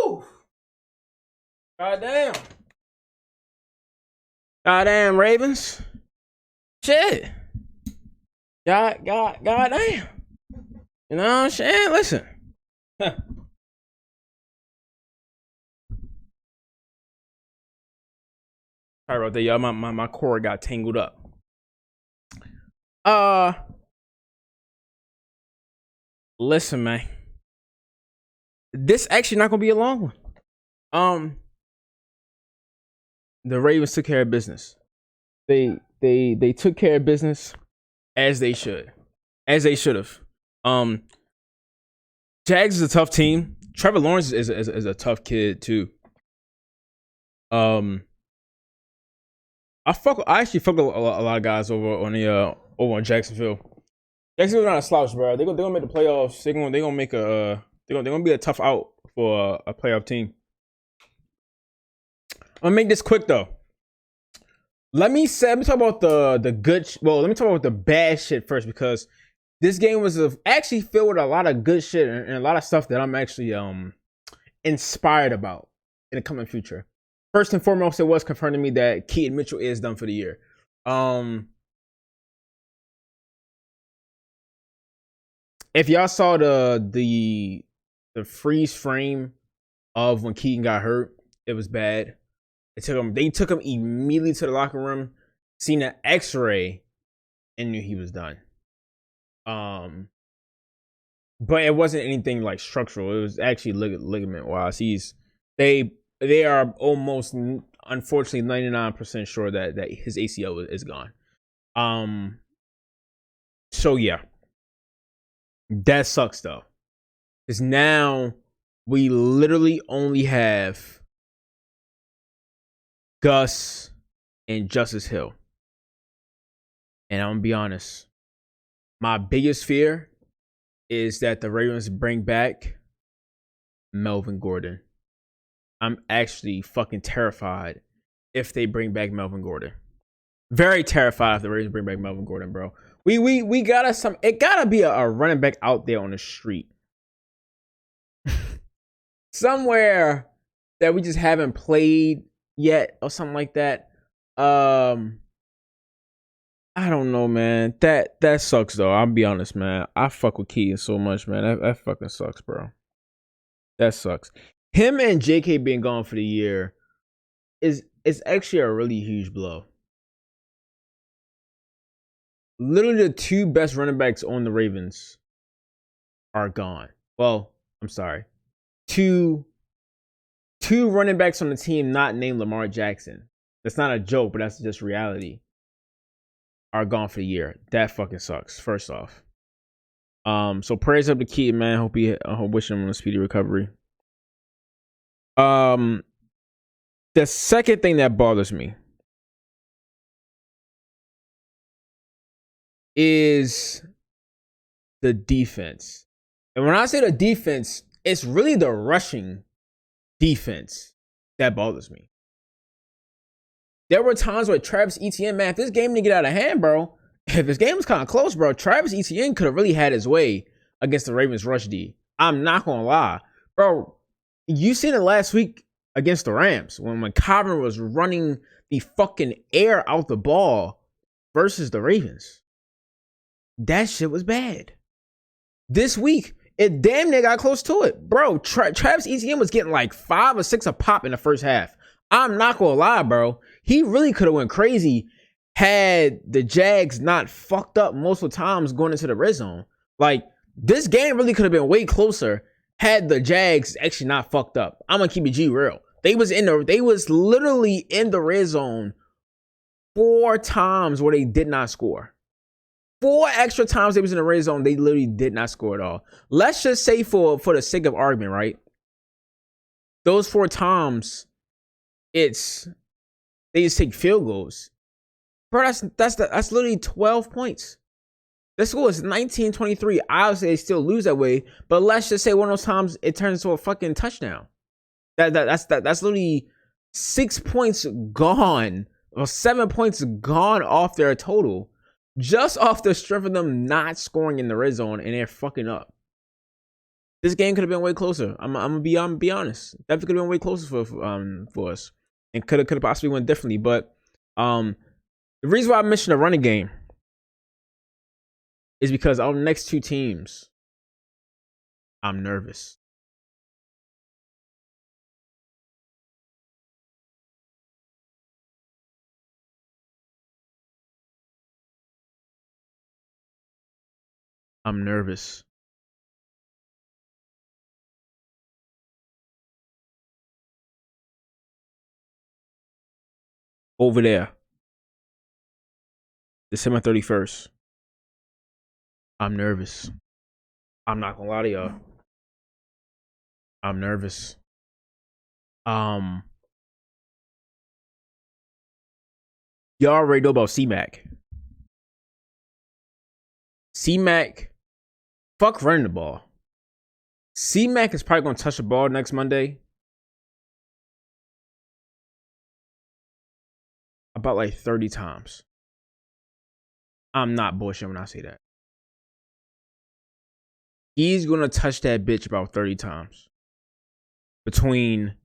Woo! Goddamn. Goddamn Ravens. Shit. Goddamn. You know what I'm saying? Listen. Sorry about that, y'all. My cord got tangled up. Listen, man. This actually not gonna be a long one. The Ravens took care of business. They took care of business as they should. As they should have. Jags is a tough team. Trevor Lawrence is a tough kid too. I actually fuck with a lot of guys over on Jacksonville. Jacksonville's not a slouch, bro. They're gonna make the playoffs. They're gonna make they're gonna be a tough out for a playoff team. I'm gonna make this quick though. Let me talk about the good. Let me talk about the bad shit first, because this game was actually filled with a lot of good shit and a lot of stuff that I'm actually inspired about in the coming future. First and foremost, it was confirmed to me that Keaton Mitchell is done for the year. If y'all saw the freeze frame of when Keaton got hurt, it was bad. They took him immediately to the locker room, seen an X-ray, and knew he was done. But it wasn't anything like structural. It was actually ligament wise. They are almost, unfortunately, 99% sure that his ACL is gone. So yeah, that sucks though, because now we literally only have Gus and Justice Hill. And I'm gonna be honest, my biggest fear is that the Ravens bring back Melvin Gordon. I'm actually fucking terrified if they bring back Melvin Gordon. Very terrified if the Ravens bring back Melvin Gordon, bro. We gotta it gotta be a running back out there on the street. Somewhere that we just haven't played yet or something like that. I don't know, man. That sucks though. I'll be honest, man. I fuck with Keaton so much, man. That fucking sucks, bro. That sucks. Him and JK being gone for the year is actually a really huge blow. Literally the two best running backs on the Ravens are gone. Well, I'm sorry. Two running backs on the team not named Lamar Jackson. That's not a joke, but that's just reality. Are gone for the year. That fucking sucks. First off, so prayers up to Keaton, man. I hope wishing him a speedy recovery. The second thing that bothers me is the defense, and when I say the defense, it's really the rushing defense that bothers me. There were times where Travis Etienne, man, if this game didn't get out of hand, bro, if this game was kind of close, bro, Travis Etienne could have really had his way against the Ravens rush D. I'm not going to lie. Bro, you seen it last week against the Rams when Kyron was running the fucking air out the ball versus the Ravens. That shit was bad. This week, it damn near got close to it. Bro, Travis Etienne was getting like 5 or 6 a pop in the first half. I'm not going to lie, bro. He really could have went crazy had the Jags not fucked up multiple times going into the red zone. Like, this game really could have been way closer had the Jags actually not fucked up. I'm gonna keep it G real. They was literally in the red zone 4 times where they did not score. 4 extra times they was in the red zone, they literally did not score at all. Let's just say for the sake of argument, right? Those 4 times, they just take field goals. Bro, that's literally 12 points. The score is 19-23. Obviously, they still lose that way, but let's just say one of those times it turns into a fucking touchdown. That's literally 6 points gone, or 7 points gone off their total, just off the strength of them not scoring in the red zone, and they're fucking up. This game could have been way closer. I'm gonna be honest. Definitely could have been way closer for us, and could have possibly went differently. But the reason why I mentioned the running game is because our next two teams, I'm nervous. I'm nervous. Over there, December 31st. I'm nervous. I'm not gonna lie to y'all. I'm nervous. Y'all already know about C-Mac. C-Mac, fuck running the ball. C-Mac is probably gonna touch the ball next Monday about like 30 times. I'm not bullshitting when I say that. He's gonna touch that bitch about 30 times. Between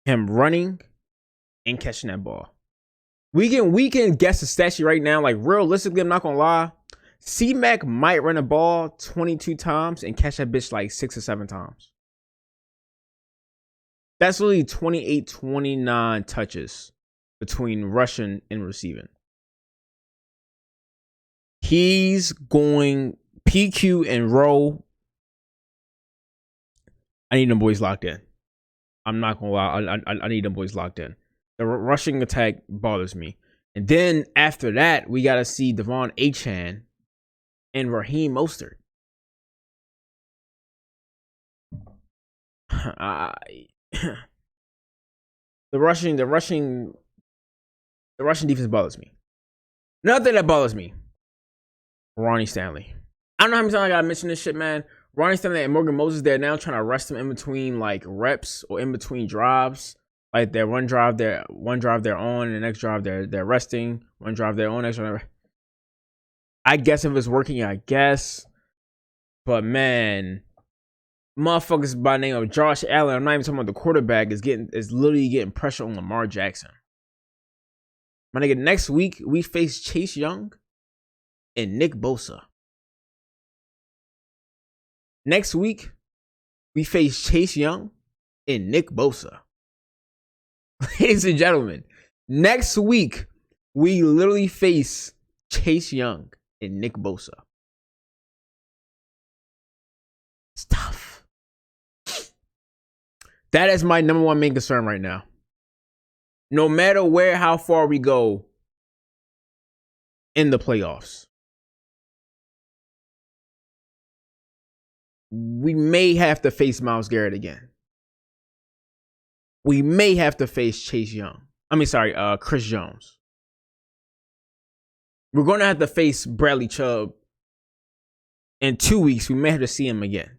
him running and catching that ball. We can guess the stat sheet right now. Like realistically, I'm not gonna lie. C-Mac might run the ball 22 times and catch that bitch like 6 or 7 times. That's really 28, 29 touches between rushing and receiving. He's going PQ and roll. I need them boys locked in. I'm not gonna lie. I need them boys locked in. The rushing attack bothers me. And then after that, we gotta see Devon Achane and Raheem Mostert. The rushing defense bothers me. Another thing that bothers me, Ronnie Stanley. I don't know how many times I gotta mention this shit, man. Ronnie Stanley and Morgan Moses, they're now trying to rest them in between like reps or in between drives. Like their one drive they're on, and the next drive they're resting. One drive they're on, next drive. I guess if it's working, I guess. But man, motherfuckers by the name of Josh Allen, I'm not even talking about the quarterback, is literally getting pressure on Lamar Jackson. My nigga, next week we face Chase Young and Nick Bosa. Next week we face Chase Young and Nick Bosa. Ladies and gentlemen, next week we literally face Chase Young and Nick Bosa. It's tough. That is my number one main concern right now. No matter how far we go in the playoffs, we may have to face Myles Garrett again. We may have to face Chris Jones. We're going to have to face Bradley Chubb. In 2 weeks, we may have to see him again.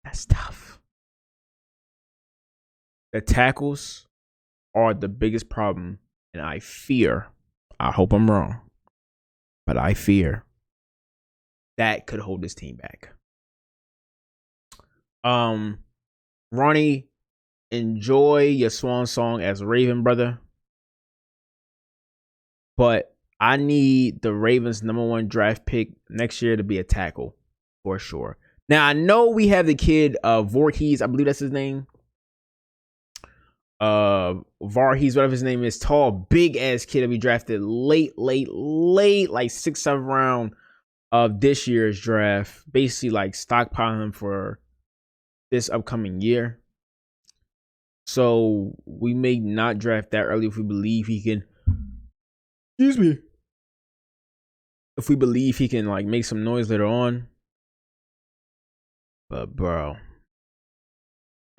That's tough. The tackles are the biggest problem, and I hope I'm wrong, but I fear that could hold this team back. Ronnie, enjoy your swan song as Raven, brother. But I need the Ravens' number 1 draft pick next year to be a tackle for sure. Now I know we have the kid Voorhees, I believe that's his name. Voorhees, whatever his name is, tall, big ass kid that we drafted late, like 6th, 7th round of this year's draft. Basically, like stockpiling him for this upcoming year. So we may not draft that early if we believe he can. Excuse me. If we believe he can like make some noise later on. But bro,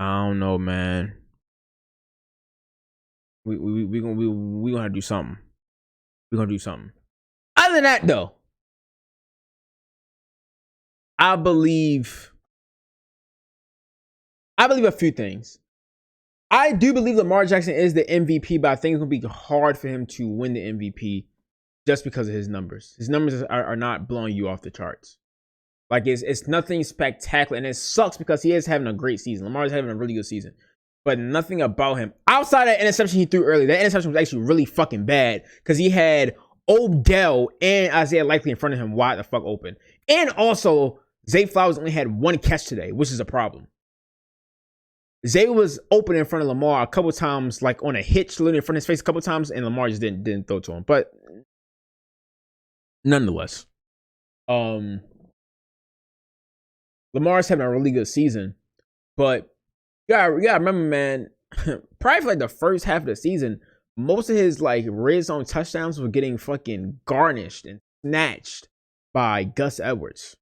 I don't know, man. We gonna have to do something. We're gonna do something. Other than that, though, I believe a few things. I do believe Lamar Jackson is the MVP, but I think it's gonna be hard for him to win the MVP just because of his numbers. His numbers are not blowing you off the charts. Like it's nothing spectacular, and it sucks because he is having a great season. Lamar is having a really good season, but nothing about him outside that interception he threw early. That interception was actually really fucking bad because he had Odell and Isaiah Likely in front of him wide the fuck open, and also Zay Flowers only had one catch today, which is a problem. Zay was open in front of Lamar a couple times, like on a hitch, literally in front of his face a couple times, and Lamar just didn't throw to him. But nonetheless, Lamar's having a really good season, but you gotta remember, man, probably for like the first half of the season, most of his like red zone touchdowns were getting fucking garnished and snatched by Gus Edwards.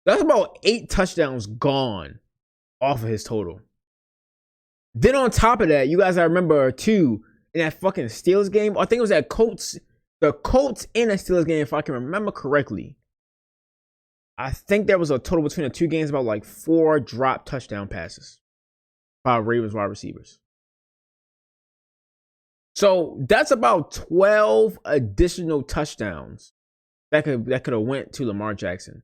That's about 8 touchdowns gone off of his total. Then on top of that, you guys, I remember too, in that fucking Steelers game, I think it was that the Colts in the Steelers game, if I can remember correctly. I think there was a total between the two games about like 4 drop touchdown passes by Ravens wide receivers. So that's about 12 additional touchdowns that could have went to Lamar Jackson.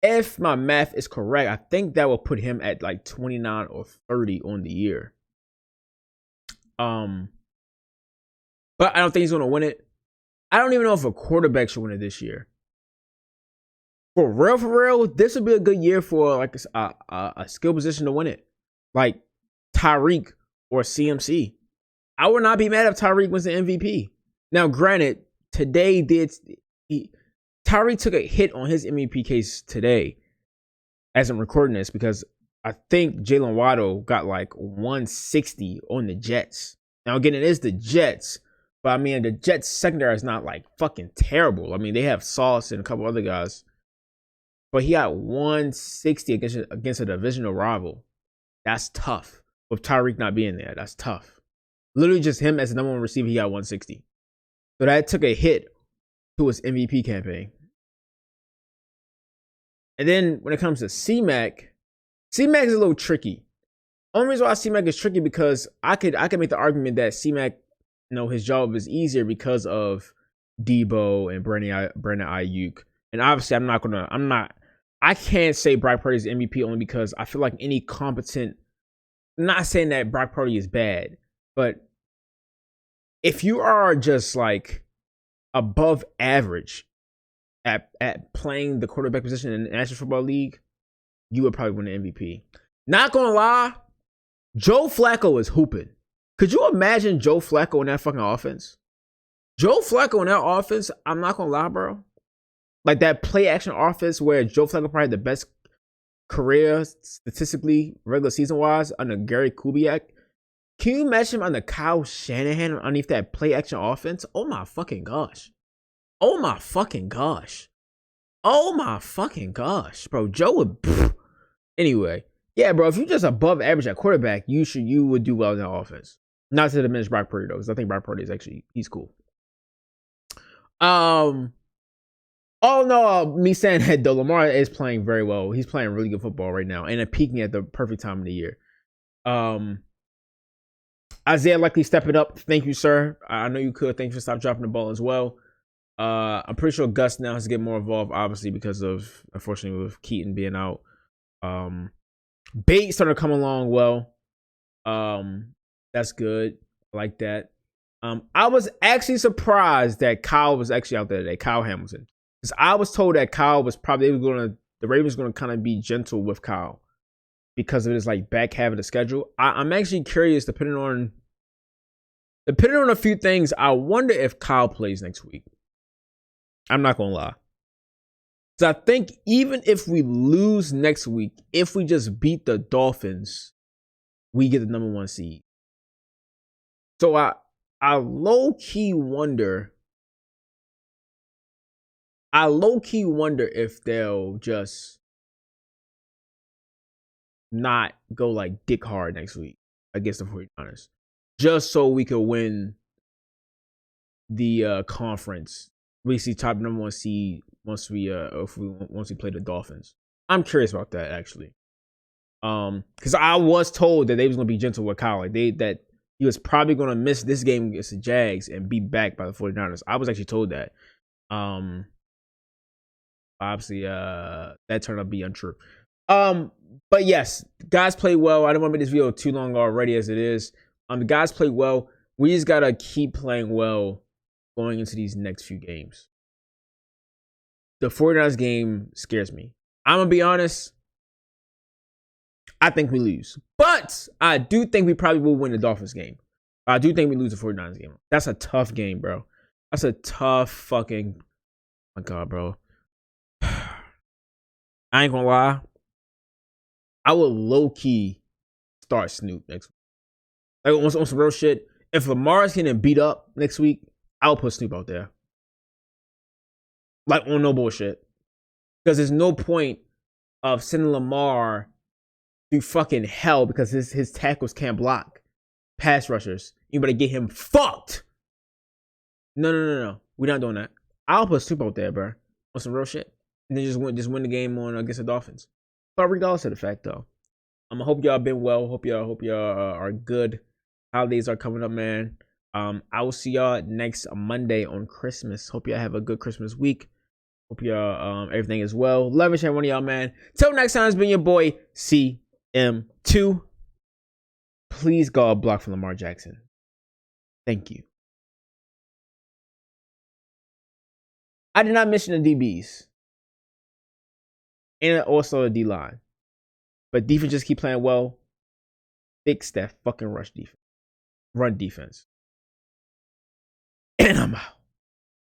If my math is correct, I think that will put him at like 29 or 30 on the year. But I don't think he's going to win it. I don't even know if a quarterback should win it this year. For real, this would be a good year for like a skill position to win it. Like Tyreek or CMC. I would not be mad if Tyreek was the MVP. Now, granted, Tyreek took a hit on his MVP case today as I'm recording this because I think Jalen Waddle got like 160 on the Jets. Now, again, it is the Jets, but I mean, the Jets secondary is not like fucking terrible. I mean, they have Sauce and a couple other guys. But he got 160 against a divisional rival. That's tough. With Tyreek not being there, that's tough. Literally just him as the number 1 receiver, he got 160. So that took a hit to his MVP campaign. And then when it comes to C-Mac is a little tricky. Only reason why C-Mac is tricky because I could make the argument that C-Mac, his job is easier because of Debo and Brandon Ayuk. And obviously, I can't say Brock Purdy is MVP only because I feel like any competent, I'm not saying that Brock Purdy is bad, but if you are just like above average at playing the quarterback position in the National Football League, you would probably win the MVP. Not gonna lie, Joe Flacco is hooping. Could you imagine Joe Flacco in that fucking offense? Joe Flacco in that offense, I'm not gonna lie, bro. Like that play action offense where Joe Flacco probably had the best career statistically, regular season wise, under Gary Kubiak. Can you imagine him under Kyle Shanahan underneath that play action offense? Oh my fucking gosh. Oh my fucking gosh. Oh my fucking gosh. Bro, Joe would. Anyway, yeah, bro, if you're just above average at quarterback, you would do well in that offense. Not to diminish Brock Purdy though, because I think Brock Purdy is actually, he's cool. Oh no, me saying that though, Lamar is playing very well. He's playing really good football right now and peaking at the perfect time of the year. Isaiah Likely stepping up. Thank you, sir. I know you could. Thank you for stop dropping the ball as well. I'm pretty sure Gus now has to get more involved, obviously, because of, unfortunately, with Keaton being out. Bates started to come along well. That's good. I like that. I was actually surprised that Kyle was actually out there today, Kyle Hamilton. Because I was told that Kyle was probably the Ravens going to kind of be gentle with Kyle because of his like back half of the schedule. I'm actually curious, depending on a few things. I wonder if Kyle plays next week. I'm not gonna lie. So I think even if we lose next week, if we just beat the Dolphins, we get the number 1 seed. So I low key wonder. If they'll just not go like dick hard next week against the 49ers. Just so we could win the conference. We see top number 1 seed once we play the Dolphins. I'm curious about that actually. Because I was told that they was gonna be gentle with Kyle. Like he was probably going to miss this game against the Jags and be back by the 49ers. I was actually told that. Obviously, that turned out to be untrue. But yes, guys play well. I don't want to make this video too long already as it is. The guys play well. We just gotta keep playing well going into these next few games. The 49ers game scares me. I'm gonna be honest. I think we lose. But I do think we probably will win the Dolphins game. I do think we lose the 49ers game. That's a tough game, bro. That's a tough fucking... Oh my God, bro. I ain't gonna lie. I would low-key start Snoop next week. Like, on some real shit. If Lamar's getting beat up next week, I'll put Snoop out there. Like, on no bullshit. Because there's no point of sending Lamar through fucking hell because his tackles can't block pass rushers. You better get him fucked. No. We're not doing that. I'll put Snoop out there, bro. On some real shit. And then just win the game on against the Dolphins. But regardless of the fact, though, I hope y'all been well. Hope y'all are good. Holidays are coming up, man. I will see y'all next Monday on Christmas. Hope y'all have a good Christmas week. Hope y'all everything is well. Love and share one of y'all, man. Till next time, it's been your boy CM2. Please God block from Lamar Jackson. Thank you. I did not mention the DBs. And also the D-line. But defense just keep playing well. Fix that fucking run defense. And I'm out.